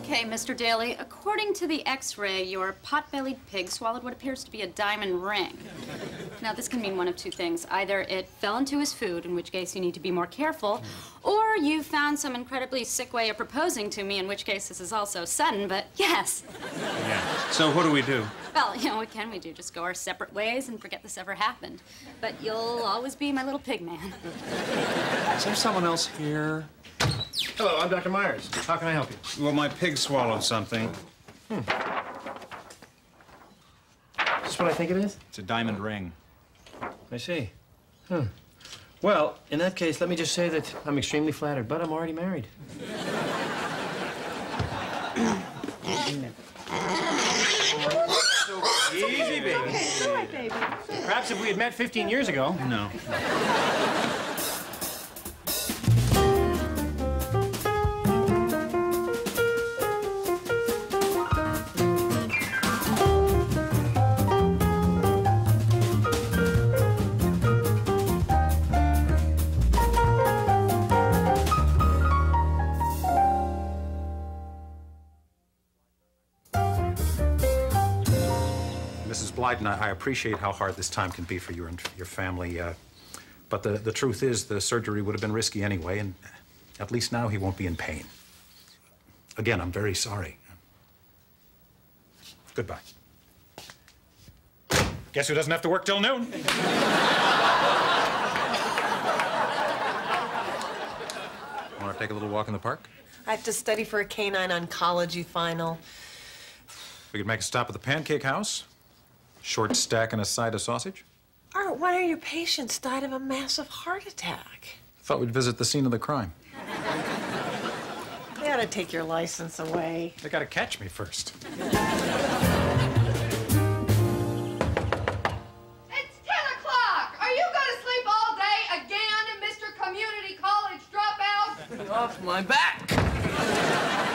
Okay, Mr. Daly, according to the X-ray, your pot-bellied pig swallowed what appears to be a diamond ring. Now, this can mean one of two things. Either it fell into his food, in which case you need to be more careful, or you found some incredibly sick way of proposing to me, in which case this is also sudden, but yes. Yeah. So what do we do? Well, you know, what can we do? Just go our separate ways and forget this ever happened. But you'll always be my little pig man. Is there someone else here? Hello, I'm Dr. Myers. How can I help you? Well, my pig swallowed something. Is this what I think it is? It's a diamond ring. I see. Well, in that case, let me just say that I'm extremely flattered, but I'm already married. Easy, baby. All right, baby. Perhaps if we had met 15 years ago. No. Blyden, I appreciate how hard this time can be for you and your family, but the truth is the surgery would have been risky anyway, and at least now he won't be in pain. Again, I'm very sorry. Goodbye. Guess who doesn't have to work till noon? Want to take a little walk in the park? I have to study for a canine oncology final. We could make a stop at the Pancake House. Short stack and a side of sausage? Art, one of your patients died of a massive heart attack. Thought we'd visit the scene of the crime. They ought to take your license away. They gotta catch me first. It's 10 o'clock! Are you gonna sleep all day again, Mr. Community College dropout? Off my back.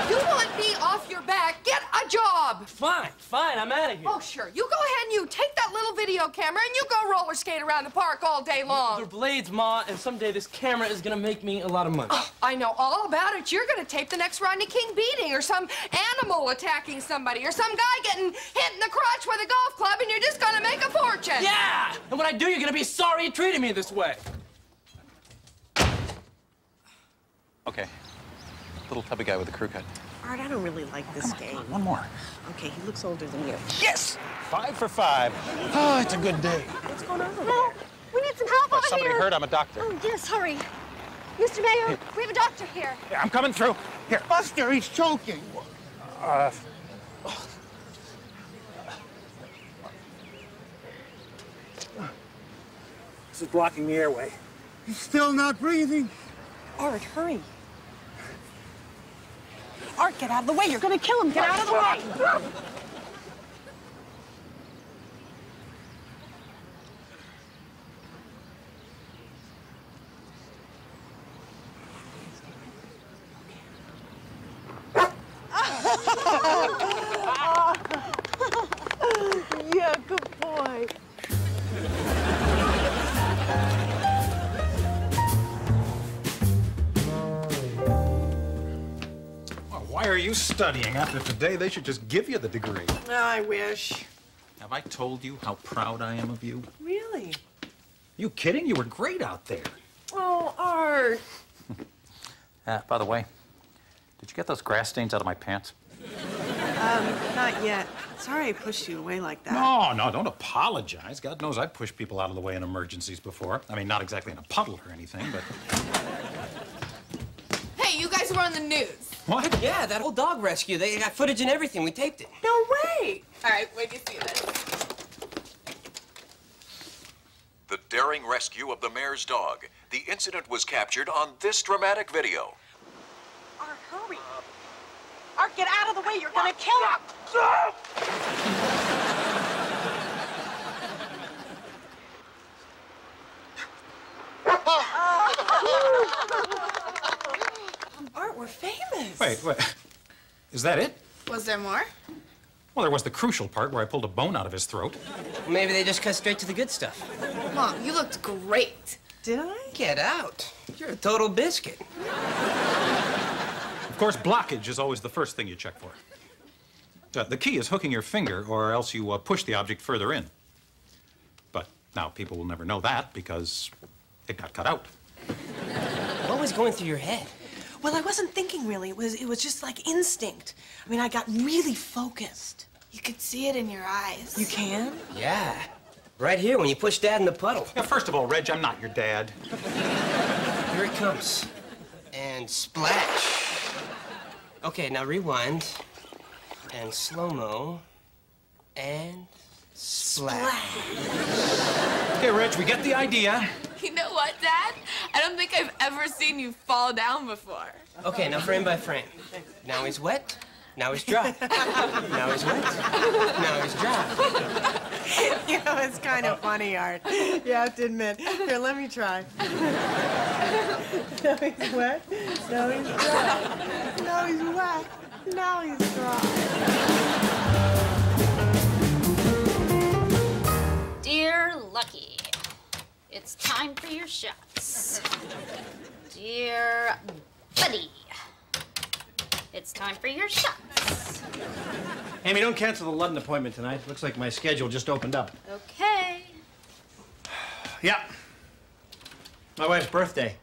You want me off your back? Get a job! Fine, I'm out of here. Oh, sure. You go ahead and you take that little video camera and you go roller skate around the park all day long. They're blades, Ma, and someday this camera is gonna make me a lot of money. Oh, I know all about it. You're gonna tape the next Rodney King beating or some animal attacking somebody or some guy getting hit in the crotch with a golf club and you're just gonna make a fortune. Yeah! And when I do, you're gonna be sorry you treated me this way. Okay. Little tubby guy with a crew cut. Art, I don't really like this game. One more. Okay, he looks older than you. Yes! 5 for 5. Oh, it's a good day. What's going on over Hello? there? We need some help over Somebody here. heard I'm a doctor. Oh, yes, hurry. Mr. Mayor, we have a doctor here. Yeah, I'm coming through. Here. Buster, he's choking. This is blocking the airway. He's still not breathing. Art, hurry. Art, get out of the way. You're gonna kill him. Get out of the way. Yeah, good boy. Why are you studying? After today, they should just give you the degree. Oh, I wish. Have I told you how proud I am of you? Really? You kidding? You were great out there. Oh, Art. By the way, did you get those grass stains out of my pants? Not yet. Sorry I pushed you away like that. No, don't apologize. God knows I've pushed people out of the way in emergencies before. I mean, not exactly in a puddle or anything, but... Hey, you guys were on the news. What? Yeah, that whole dog rescue. They got footage and everything. We taped it. No way. All right, wait till you see this. The daring rescue of the mayor's dog. The incident was captured on this dramatic video. Art, hurry. Art, get out of the way. You're gonna kill him. Art, we're famous. Wait. Is that it? Was there more? Well, there was the crucial part where I pulled a bone out of his throat. Maybe they just cut straight to the good stuff. Mom, you looked great. Did I? Get out. You're a total biscuit. Of course, blockage is always the first thing you check for. The key is hooking your finger, or else you push the object further in. But now people will never know that because it got cut out. What was going through your head? Well, I wasn't thinking really. It was just like instinct. I mean, I got really focused. You could see it in your eyes. You can? Yeah. Right here when you push Dad in the puddle. Now, first of all, Reg, I'm not your dad. Here it comes. And splash. Okay, now rewind. And slow-mo. And splash. Okay, Reg, we get the idea. You know what, Dad? I don't think I've ever seen you fall down before. Okay, now frame by frame. Now he's wet. Now he's dry. Now he's wet. Now he's dry. You know, it's kind of funny, Art. You have to admit. Here, let me try. Now he's wet. Now he's dry. Now he's wet. Now he's dry. Dear Lucky, it's time for your shots. Dear Buddy, it's time for your shots. Amy, don't cancel the London appointment tonight. Looks like my schedule just opened up. Okay. Yeah. My wife's birthday.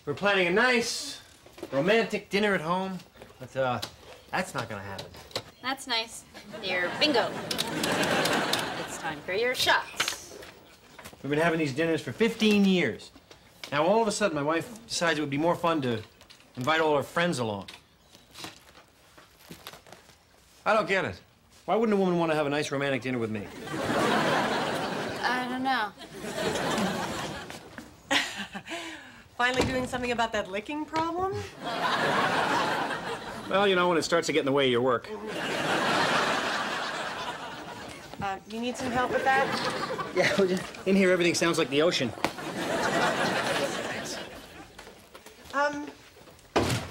We're planning a nice, romantic dinner at home, but that's not gonna happen. That's nice. Dear Bingo, it's time for your shots. We've been having these dinners for 15 years. Now, all of a sudden, my wife decides it would be more fun to invite all her friends along. I don't get it. Why wouldn't a woman want to have a nice romantic dinner with me? I don't know. Finally doing something about that licking problem? Well, you know, when it starts to get in the way of your work. You need some help with that? Yeah, in here, everything sounds like the ocean.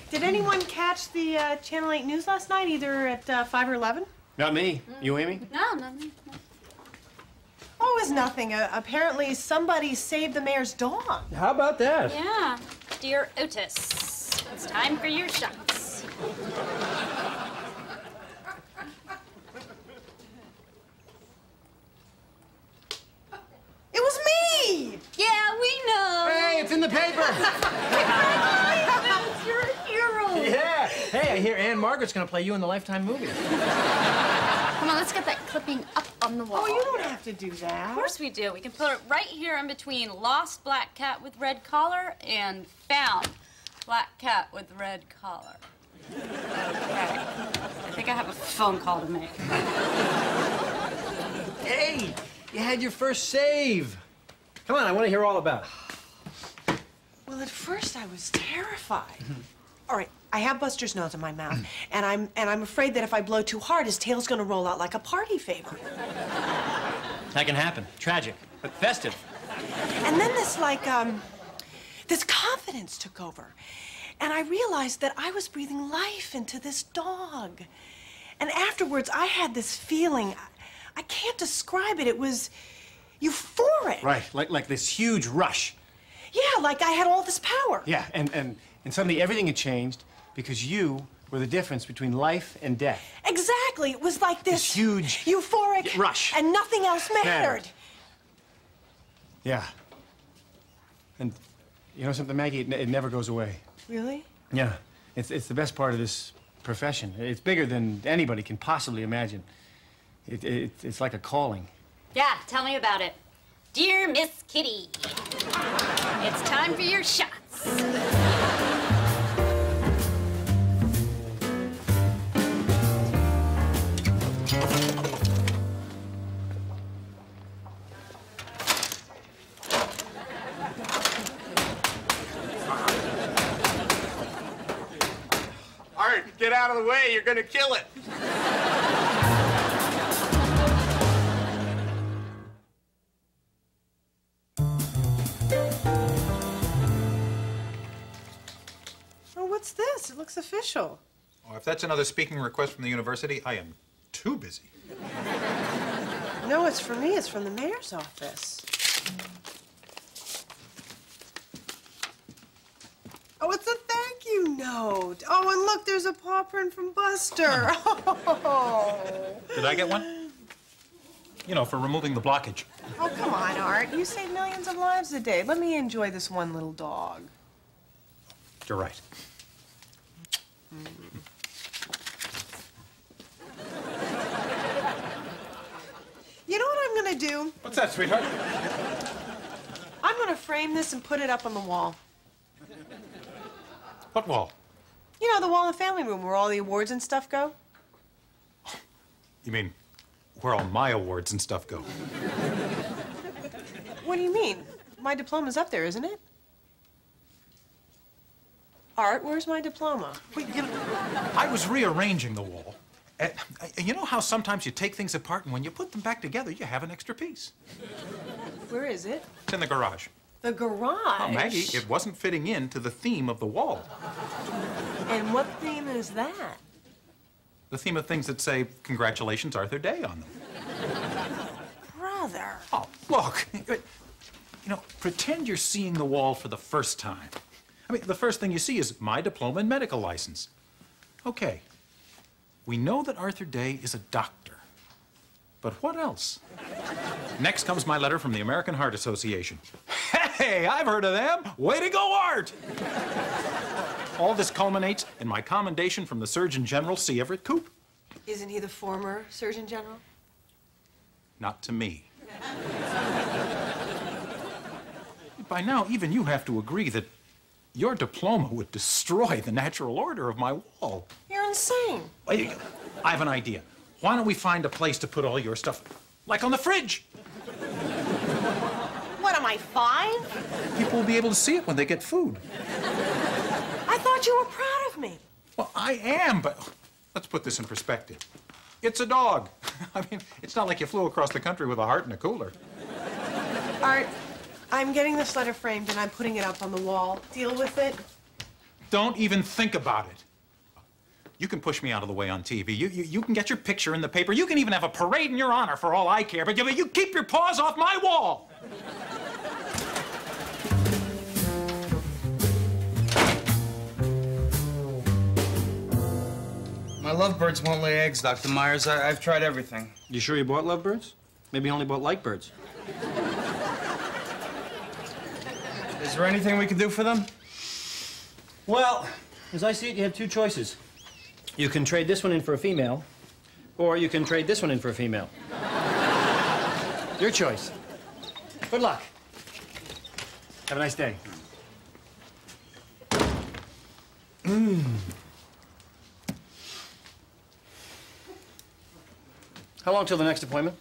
Did anyone catch the Channel 8 news last night, either at 5 or 11? Not me. You, Amy? No. Oh, it was nothing. Apparently, somebody saved the mayor's dog. How about that? Yeah. Dear Otis, it's time for your shots. It was me! Yeah, we know. Hey, it's in the paper! You're a hero. Yeah. Hey, I hear Anne Margaret's gonna play you in the Lifetime movie. Come on, let's get that clipping up on the wall. Oh, you don't have to do that. Of course we do. We can put it right here in between lost black cat with red collar and found black cat with red collar. Okay. I think I have a phone call to make. Hey, you had your first save. Come on, I want to hear all about it. Well, at first I was terrified. All right, I have Buster's nose in my mouth, and I'm afraid that if I blow too hard, his tail's gonna roll out like a party favor. That can happen. Tragic, but festive. And then this confidence took over. And I realized that I was breathing life into this dog. And afterwards, I had this feeling, I can't describe it. It was euphoric. Right, like this huge rush. Yeah, like I had all this power. Yeah, and suddenly everything had changed because you were the difference between life and death. Exactly. It was like this huge euphoric rush. And nothing else mattered. Yeah. And you know something, Maggie? It never goes away. Really? Yeah. It's the best part of this profession. It's bigger than anybody can possibly imagine. It's like a calling. Yeah, tell me about it. Dear Miss Kitty, it's time for your shots. Art, get out of the way. You're gonna kill it. Oh, what's this? It looks official. Oh, if that's another speaking request from the university, I am too busy. No, it's for me. It's from the mayor's office. Oh, it's a thank you note. Oh, and look, there's a paw print from Buster. Oh. Did I get one? You know, for removing the blockage. Oh, come on, Art. You save millions of lives a day. Let me enjoy this one little dog. You're right. You know what I'm gonna do? What's that, sweetheart? I'm gonna frame this and put it up on the wall. What wall? You know, the wall in the family room where all the awards and stuff go. You mean where all my awards and stuff go? What do you mean? My diploma's up there, isn't it? Art, where's my diploma? Wait, you know, I was rearranging the wall. You know how sometimes you take things apart and when you put them back together, you have an extra piece? Where is it? It's in the garage. The garage? Oh, Maggie, it wasn't fitting into the theme of the wall. And what theme is that? The theme of things that say, congratulations, Arthur Day on them. Brother. Oh, look. You know, pretend you're seeing the wall for the first time. I mean, the first thing you see is my diploma and medical license. Okay. We know that Arthur Day is a doctor. But what else? Next comes my letter from the American Heart Association. Hey, I've heard of them. Way to go, Art! All this culminates in my commendation from the Surgeon General, C. Everett Koop. Isn't he the former Surgeon General? Not to me. By now, even you have to agree that your diploma would destroy the natural order of my wall. You're insane. I have an idea. Why don't we find a place to put all your stuff, like on the fridge? What, am I 5? People will be able to see it when they get food. I thought you were proud of me. Well, I am, but let's put this in perspective. It's a dog. I mean, it's not like you flew across the country with a heart in a cooler. Art, I'm getting this letter framed and I'm putting it up on the wall. Deal with it. Don't even think about it. You can push me out of the way on TV. You can get your picture in the paper. You can even have a parade in your honor for all I care. But you keep your paws off my wall. My lovebirds won't lay eggs, Dr. Myers. I've tried everything. You sure you bought lovebirds? Maybe you only bought likebirds. Is there anything we can do for them? Well, as I see it, you have two choices. You can trade this one in for a female, or you can trade this one in for a female. Your choice. Good luck. Have a nice day. How long till the next appointment?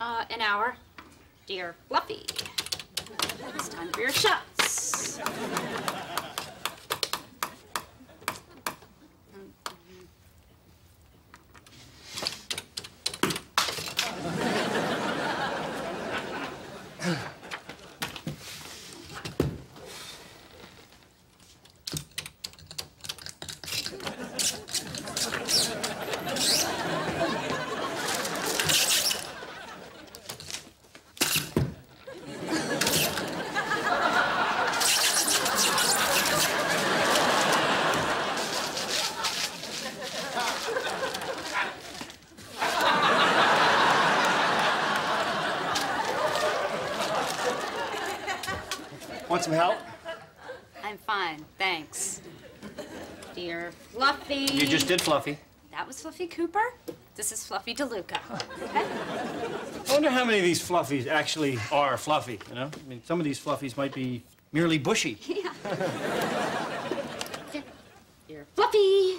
An hour. Dear Fluffy, it's time for your shots. Want some help? I'm fine, thanks. Dear Fluffy. You just did Fluffy. That was Fluffy Cooper. This is Fluffy DeLuca. Okay? I wonder how many of these fluffies actually are fluffy, you know? I mean, some of these fluffies might be merely bushy. Yeah. Dear Fluffy.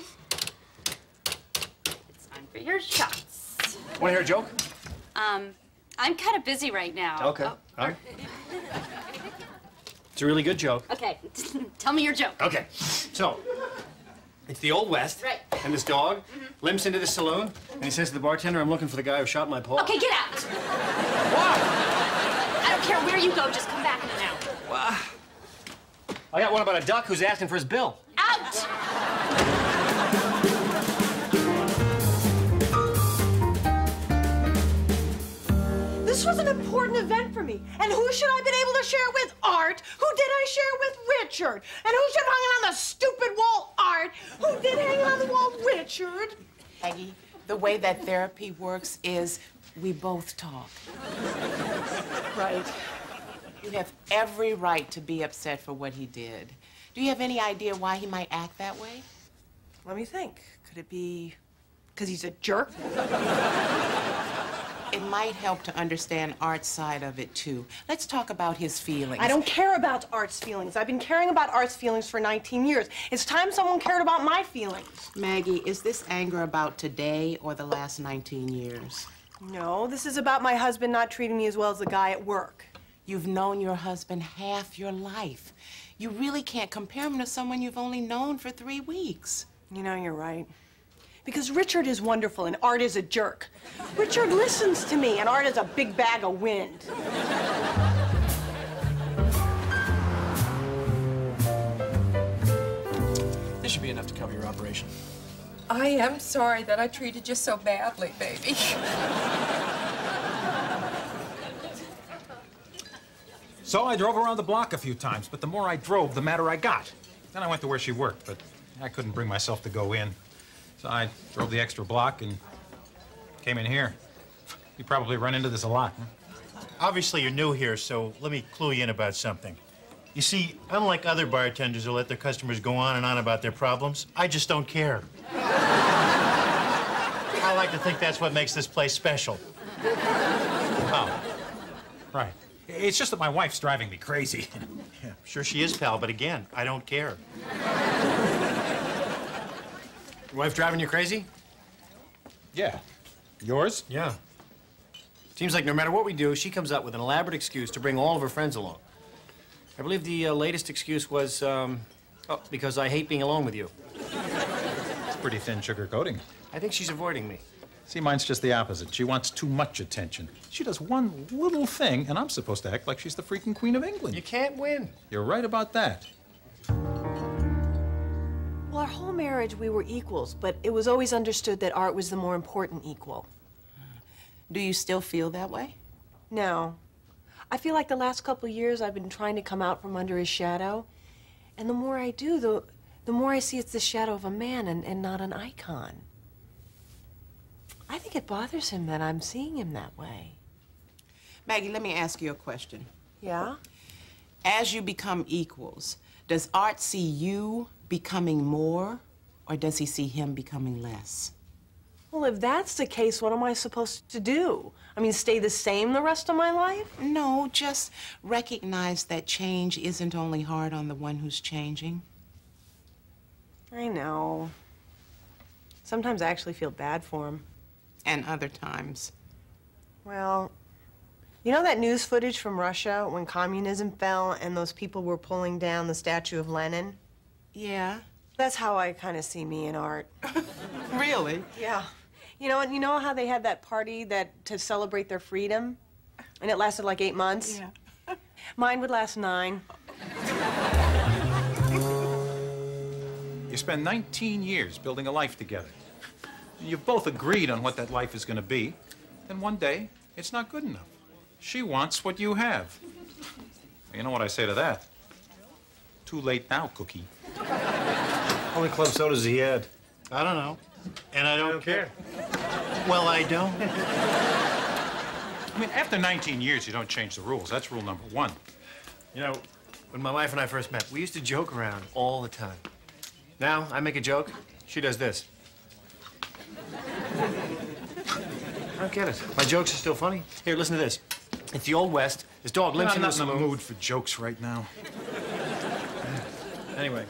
It's time for your shots. Want to hear a joke? I'm kind of busy right now. Okay. Oh, All right. It's a really good joke. okay. Tell me your joke. Okay. So, it's the Old West. Right. And this dog limps into the saloon, and he says to the bartender, I'm looking for the guy who shot my paw. Okay, get out. Why? I don't care where you go, just come back in an hour. Well, I got one about a duck who's asking for his bill. Out! This was an important event for me. And who should I have been able to share it with? Art. Who did I share it with? Richard. And who should have hung it on the stupid wall? Art. Who did hang on the wall? Richard. Maggie, the way that therapy works is we both talk. Right. You have every right to be upset for what he did. Do you have any idea why he might act that way? Let me think. Could it be because he's a jerk? It might help to understand Art's side of it, too. Let's talk about his feelings. I don't care about Art's feelings. I've been caring about Art's feelings for 19 years. It's time someone cared about my feelings. Maggie, is this anger about today or the last 19 years? No, this is about my husband not treating me as well as the guy at work. You've known your husband half your life. You really can't compare him to someone you've only known for 3 weeks. You know, you're right. Because Richard is wonderful and Art is a jerk. Richard listens to me and Art is a big bag of wind. This should be enough to cover your operation. I am sorry that I treated you so badly, baby. So I drove around the block a few times, but the more I drove, the madder I got. Then I went to where she worked, but I couldn't bring myself to go in. So I drove the extra block and came in here. You probably run into this a lot, huh? Obviously, you're new here, so let me clue you in about something. You see, unlike other bartenders who let their customers go on and on about their problems, I just don't care. I like to think that's what makes this place special. Oh, right. It's just that my wife's driving me crazy. Yeah, sure she is, pal, but again, I don't care. Your wife driving you crazy? Yeah. Yours? Yeah. Seems like no matter what we do, she comes up with an elaborate excuse to bring all of her friends along. I believe the latest excuse was, because I hate being alone with you. It's pretty thin sugar coating. I think she's avoiding me. See, mine's just the opposite. She wants too much attention. She does one little thing, and I'm supposed to act like she's the freaking Queen of England. You can't win. You're right about that. Well, our whole marriage, we were equals, but it was always understood that Art was the more important equal. Do you still feel that way? No. I feel like the last couple of years I've been trying to come out from under his shadow. And the more I do, the more I see it's the shadow of a man and not an icon. I think it bothers him that I'm seeing him that way. Maggie, let me ask you a question. Yeah? As you become equals, does Art see you becoming more, or does he see him becoming less? Well, if that's the case, what am I supposed to do? I mean, stay the same the rest of my life? No, just recognize that change isn't only hard on the one who's changing. I know. Sometimes I actually feel bad for him. And other times. Well, you know that news footage from Russia when communism fell and those people were pulling down the statue of Lenin? Yeah. That's how I kind of see me in Art. Really? Yeah. You know how they had that party to celebrate their freedom? And it lasted like 8 months? Yeah. Mine would last 9. You spend 19 years building a life together. You've both agreed on what that life is going to be. Then one day, it's not good enough. She wants what you have. You know what I say to that? Too late now, Cookie. How many club sodas has he had? I don't know. And I don't care. Well, I don't. I mean, after 19 years, you don't change the rules. That's rule number 1. You know, when my wife and I first met, we used to joke around all the time. Now, I make a joke, she does this. I don't get it. My jokes are still funny. Here, listen to this. It's the Old West. This dog limps I'm into the not in saloon. the mood for jokes right now. Anyway,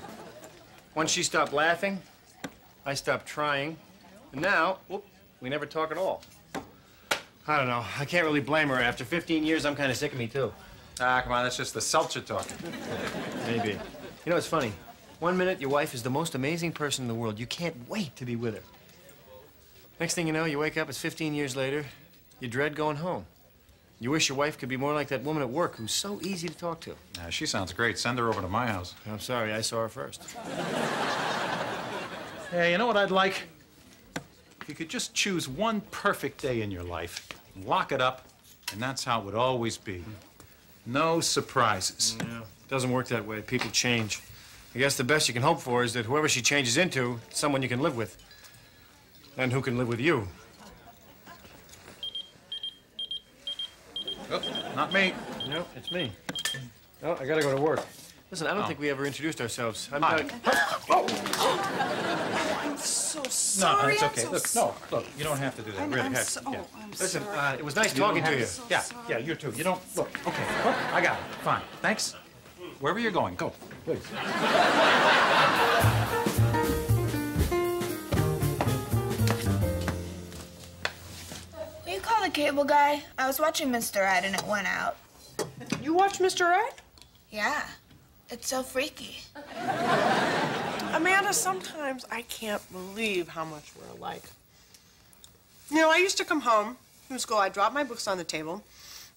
once she stopped laughing, I stopped trying. And now, whoop, we never talk at all. I don't know. I can't really blame her. After 15 years, I'm kind of sick of me, too. Ah, come on. That's just the seltzer talking. Maybe. You know, it's funny. 1 minute, your wife is the most amazing person in the world. You can't wait to be with her. Next thing you know, you wake up, it's 15 years later, you dread going home. You wish your wife could be more like that woman at work who's so easy to talk to. She sounds great. Send her over to my house. I'm sorry, I saw her first. Hey, you know what I'd like? If you could just choose one perfect day in your life, lock it up, and that's how it would always be. No surprises. Yeah, it doesn't work that way. People change. I guess the best you can hope for is that whoever she changes into, is someone you can live with. And who can live with you. Oh, not me. No, it's me. Oh, I gotta go to work. Listen, I don't think we ever introduced ourselves. I'm Hi. Doug. I'm so No, sorry. it's okay. I'm Look, so no, look, you don't have to do that. I'm, Really, I'm heck, so, yeah. I'm Listen, sorry. it was nice You don't talking to have you. to- Yeah, yeah, you too. You don't, look, okay. Look, I got it. Fine. Thanks. Wherever you're going, go, please. Will you call the cable guy? I was watching Mr. Ed and it went out. You watch Mr. Ed? Yeah. It's so freaky. Amanda, sometimes I can't believe how much we're alike. You know, I used to come home from school, I'd drop my books on the table,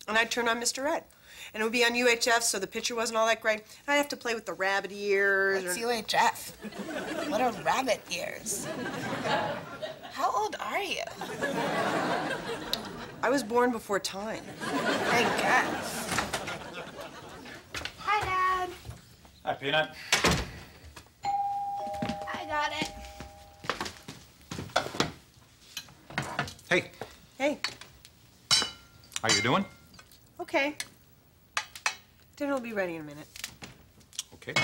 and I'd turn on Mr. Ed. And it would be on UHF, so the picture wasn't all that great. And I'd have to play with the rabbit ears. What's UHF? What are rabbit ears? How old are you? I was born before time. I guess. Hi, Dad. Hi, Peanut. I got it. Hey, Hey, how you doing? okay. Dinner will be ready in a minute. Okay.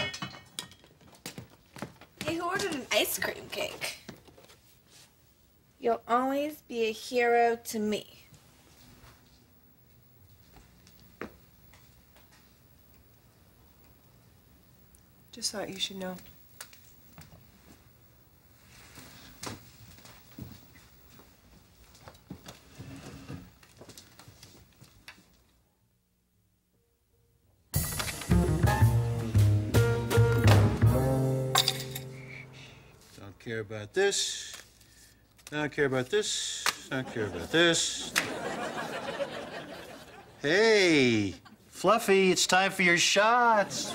Hey, who ordered an ice cream cake? You'll always be a hero to me. Just thought you should know. Don't care about this. Don't care about this. Don't care about this. Hey, Fluffy, it's time for your shots.